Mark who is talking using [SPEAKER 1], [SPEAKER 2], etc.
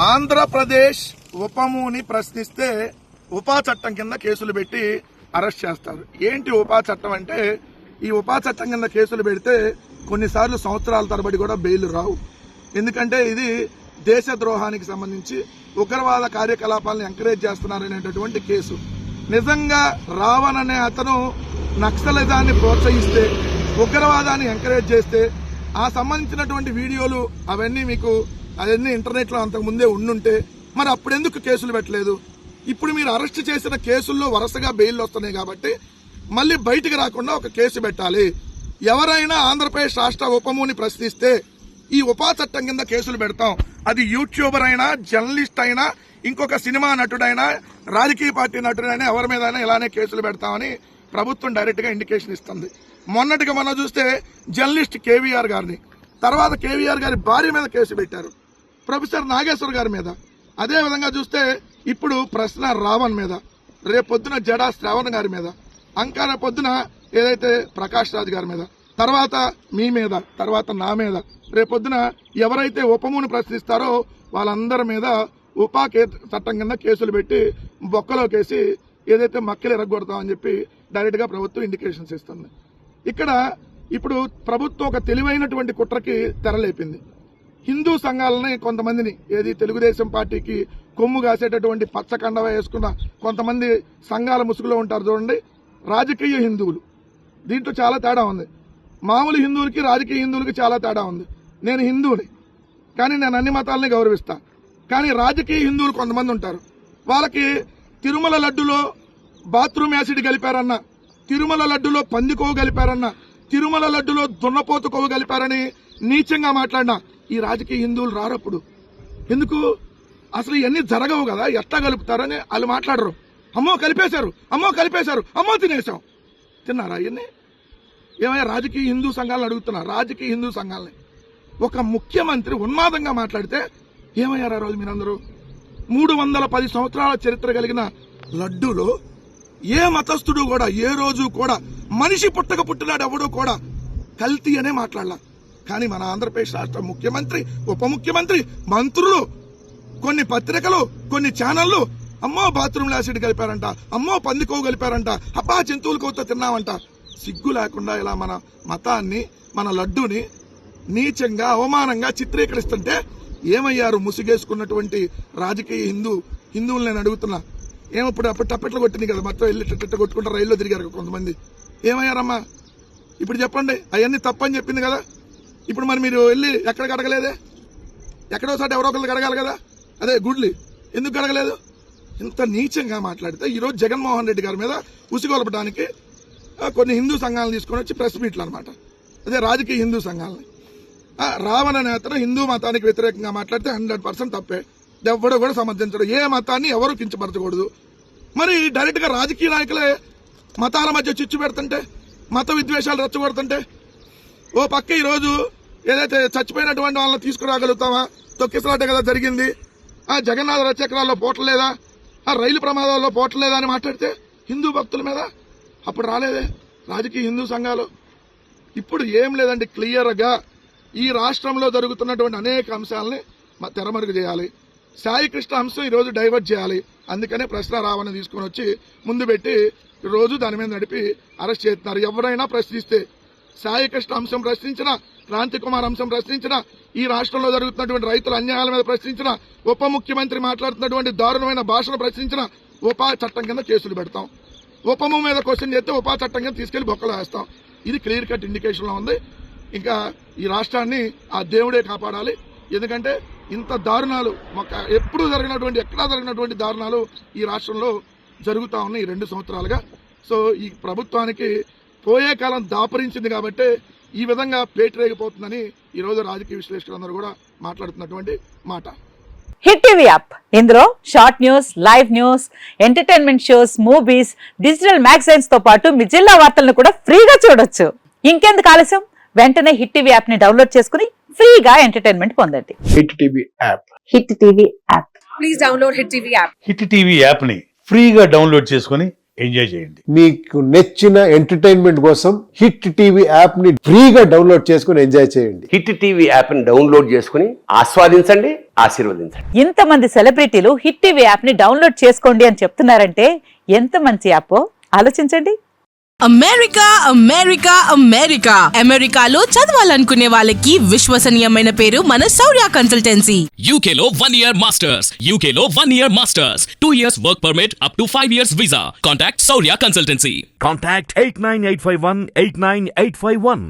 [SPEAKER 1] ఆంధ్రప్రదేశ్ ఉపముని ప్రశ్నిస్తే ఉపా చట్టం కింద కేసులు పెట్టి అరెస్ట్ చేస్తారు. ఏంటి ఉపా చట్టం అంటే, ఈ ఉపా చట్టం కింద కేసులు పెడితే కొన్నిసార్లు సంవత్సరాల తరబడి కూడా బెయిల్ రావు. ఎందుకంటే ఇది దేశద్రోహానికి సంబంధించి ఉగ్రవాద కార్యకలాపాలను ఎంకరేజ్ చేస్తున్నారనేటటువంటి కేసు. నిజంగా రావణ్ అనే అతను నక్సలిజాన్ని ప్రోత్సహిస్తే, ఉగ్రవాదాన్ని ఎంకరేజ్ చేస్తే ఆ సంబంధించినటువంటి వీడియోలు అవన్నీ ఇంటర్నెట్లో అంతకు ముందే ఉండుంటే మరి అప్పుడెందుకు కేసులు పెట్టలేదు? ఇప్పుడు మీరు అరెస్ట్ చేసిన కేసుల్లో వరుసగా బెయిల్ వస్తున్నాయి కాబట్టి మళ్ళీ బయటికి రాకుండా ఒక కేసు పెట్టాలి. ఎవరైనా ఆంధ్రప్రదేశ్ రాష్ట్ర ఉపముని ప్రశ్నిస్తే ఈ ఉపా చట్టం కింద కేసులు పెడతాం. అది యూట్యూబర్ అయినా, జర్నలిస్ట్ అయినా, ఇంకొక సినిమా నటుడైనా, రాజకీయ పార్టీ నటుడైనా ఎవరి మీదైనా ఇలానే కేసులు పెడతామని ప్రభుత్వం డైరెక్ట్ గా ఇండికేషన్ ఇస్తుంది. మొన్నటిగా మనం చూస్తే జర్నలిస్ట్ కేవీఆర్ గారిని, తర్వాత కేవీఆర్ గారి భార్య మీద కేసు పెట్టారు, ప్రొఫెసర్ నాగేశ్వర్ గారి మీద. అదే విధంగా చూస్తే ఇప్పుడు ప్రశ్న రావణ్ మీద, రేపొద్దున జడా శ్రావణ్ గారి మీద, ఇంకా రేపొద్దున ఏదైతే ప్రకాష్ రాజ్ గారి మీద, తర్వాత మీ మీద, తర్వాత నా మీద, రేపొద్దున ఎవరైతే ఉపమును ప్రశ్నిస్తారో వాళ్ళందరి మీద ఉపా చట్టం కింద కేసులు పెట్టి బొక్కలోకేసి ఏదైతే మక్కలు ఎరగొడతామని చెప్పి డైరెక్ట్ గా ప్రభుత్వం ఇండికేషన్స్ ఇస్తుంది. ఇక్కడ ఇప్పుడు ప్రభుత్వం ఒక తెలివైనటువంటి కుట్రకి తెరలేపింది. హిందూ సంఘాలని కొంతమందిని, ఏది తెలుగుదేశం పార్టీకి కొమ్ము కాసేటటువంటి పచ్చ కండవ వేసుకున్న కొంతమంది సంఘాల ముసుగులో ఉంటారు చూడండి, రాజకీయ హిందువులు. దీంట్లో చాలా తేడా ఉంది. మామూలు హిందువులకి రాజకీయ హిందువులకి చాలా తేడా ఉంది. నేను హిందువుని, కానీ నేను అన్ని మతాలని గౌరవిస్తా. కానీ రాజకీయ హిందువులు కొంతమంది ఉంటారు, వాళ్ళకి తిరుమల లడ్డులో బాత్రూమ్ యాసిడ్ కలిపారన్న, తిరుమల లడ్డులో పంది కొవ్వు కలిపారన్న, తిరుమల లడ్డులో దున్నపోతు కొవ్వు కలిపారని నీచంగా మాట్లాడినా ఈ రాజకీయ హిందువులు రారప్పుడు. ఎందుకు? అసలు ఇవన్నీ జరగవు కదా, ఎట్లా కలుపుతారని వాళ్ళు మాట్లాడరు. అమ్మో కలిపేశారు, అమ్మో కలిపేశారు, అమ్మో తినేశాం. తిన్నారా ఇవన్నీ? ఏమయ్యా రాజకీయ హిందూ సంఘాలను అడుగుతున్నారు, రాజకీయ హిందూ సంఘాలని. ఒక ముఖ్యమంత్రి ఉన్మాదంగా మాట్లాడితే ఏమయ్యారా రోజు మీరందరూ? 310 సంవత్సరాల చరిత్ర కలిగిన లడ్డూలో ఏ మతస్థుడు కూడా ఏ రోజు కూడా మనిషి పుట్టినాడు ఎవడో కూడా కల్తీ అనే మాట్లాడాల. కానీ మన ఆంధ్రప్రదేశ్ రాష్ట్ర ముఖ్యమంత్రి, ఉప ముఖ్యమంత్రి, మంత్రులు, కొన్ని పత్రికలు, కొన్ని ఛానళ్లు అమ్మో బాత్రూమ్ యాసిడ్ కలిపారంట, అమ్మో పంది కొవ్వు కలిపారంట, అబ్బా జంతువుల కొవ్వుతో తిన్నామంట. సిగ్గు లేకుండా ఇలా మన మతాన్ని, మన లడ్డూని నీచంగా అవమానంగా చిత్రీకరిస్తుంటే ఏమయ్యారు ముసుగేసుకున్నటువంటి రాజకీయ హిందువులు? నేను అడుగుతున్నా, ఏమప్పుడు అప్పుడు టప్పెట్లు కొట్టింది కదా, మొత్తం వెళ్ళి టెట్ట కొట్టుకుంటారు, రైల్లో తిరిగారు కొంతమంది. ఏమయ్యారమ్మా ఇప్పుడు చెప్పండి? అవన్నీ తప్పని చెప్పింది కదా. ఇప్పుడు మరి మీరు వెళ్ళి ఎక్కడికి అడగలేదే? ఎక్కడో సాటి ఎవరో ఒకరికి అడగాలి కదా. అదే గుడ్లి ఎందుకు అడగలేదు? ఇంత నీచంగా మాట్లాడితే ఈరోజు జగన్మోహన్ రెడ్డి గారి మీద ఉసిగొలపడానికి కొన్ని హిందూ సంఘాలను తీసుకొని వచ్చి ప్రెస్ మీట్లు అనమాట, అదే రాజకీయ హిందూ సంఘాలని. రావణ నేతను హిందూ మతానికి వ్యతిరేకంగా మాట్లాడితే 100% తప్పే. ఎవడో కూడా సమర్థించడు. ఏ మతాన్ని ఎవరు కించపరచకూడదు. మరి డైరెక్ట్ గా రాజకీయ నాయకులే మతాల మధ్య చిచ్చు పెడుతుంటే, మత విద్వేషాలు రెచ్చగొడుతుంటే, ఓ పక్క ఈరోజు ఏదైతే చచ్చిపోయినటువంటి వాళ్ళని తీసుకురాగలుగుతామా? తొక్కిసలాటే కదా జరిగింది. జగన్నాథ రథచక్రాల్లో పోవట్లేదా? రైలు ప్రమాదాల్లో పోవట్లేదా అని మాట్లాడితే హిందూ భక్తుల మీద అప్పుడు రాలేదే రాజకీయ హిందూ సంఘాలు. ఇప్పుడు ఏం లేదండి, క్లియర్ గా ఈ రాష్ట్రంలో జరుగుతున్నటువంటి అనేక అంశాలని తెరమరుగు చేయాలి. సాయి కృష్ణ అంశం ఈరోజు డైవర్ట్ చేయాలి. అందుకనే ప్రశ్న రావణ తీసుకుని వచ్చి ముందు పెట్టి రోజు దాని మీద నడిపి అరెస్ట్ చేస్తున్నారు. ఎవరైనా ప్రశ్నిస్తే, సాయి కృష్ణ అంశం ప్రశ్నించినా, క్రాంతి కుమార్ అంశం ప్రశ్నించినా, ఈ రాష్ట్రంలో జరుగుతున్నటువంటి రైతుల అన్యాయాల మీద ప్రశ్నించినా, ఉప ముఖ్యమంత్రి మాట్లాడుతున్నటువంటి దారుణమైన భాషను ప్రశ్నించినా ఉపా చట్టం కింద కేసులు పెడతాం. ఉపము మీద క్వశ్చన్ చేస్తే ఉపా చట్టం కింద తీసుకెళ్లి బొక్కలు వేస్తాం. ఇది క్లియర్ కట్ ఇండికేషన్ లో ఉంది. ఇంకా ఈ రాష్ట్రాన్ని ఆ దేవుడే కాపాడాలి. ఎందుకంటే ఇంత దారుణాలు ఎక్కడా జరిగినటువంటి దారుణాలు ఈ రాష్ట్రంలో జరుగుతా ఉన్నాయి 2 సంవత్సరాలుగా. సో ఈ ప్రభుత్వానికి పోయే కాలం దాపరించింది కాబట్టి ఈ విధంగా పేటరేగిపోతుందని ఈ రోజు రాజకీయ విశ్లేషకులందరూ కూడా మాట్లాడుతున్నటువంటి మాట.
[SPEAKER 2] హిట్ టీవీ యాప్, ఇందులో short news, live news, entertainment shows, movies, digital magazines తో పాటు మీ జిల్లా వార్తలను కూడా ఫ్రీగా చూడొచ్చు. ఇంకెందుకు ఆలస్యం? వెంటనే హిట్ టీవీ యాప్ ని డౌన్లోడ్ చేసుకుని ఫ్రీగా ఎంటర్టైన్మెంట్ పొందండి.
[SPEAKER 3] Hit TV app.
[SPEAKER 2] Hit TV app.
[SPEAKER 4] Please download hit TV app.
[SPEAKER 5] Hit TV app ని ఫ్రీగా డౌన్లోడ్ చేసుకుని
[SPEAKER 3] ఎంజాయ్ చేయండి.
[SPEAKER 4] మీకు నచ్చిన ఎంటర్టైన్మెంట్ కోసం హిట్ టీవీ యాప్ ని ఫ్రీగా డౌన్లోడ్ చేసుకుని ఎంజాయ్ చేయండి.
[SPEAKER 5] హిట్ టీవీ యాప్ ని డౌన్లోడ్ చేసుకుని ఆస్వాదించండి, ఆశీర్వదించండి.
[SPEAKER 2] ఇంతమంది సెలబ్రిటీలు హిట్ టీవీ యాప్ ని డౌన్లోడ్ చేసుకోండి అని చెప్తున్నారంటే ఎంత మంచి యాప్ ఆలోచించండి.
[SPEAKER 6] అమెరికా అమెరికా అమెరికా అమెరికాలో చదవాలనుకునే వాళ్ళకి విశ్వసనీయమైన పేరు మన శౌర్య consultancy.
[SPEAKER 7] UK Law 1 Year Masters. UK Law 1 Year Masters. 2 years work permit up to 5 years visa. Contact Saurya Consultancy.
[SPEAKER 3] Contact 89851 89851.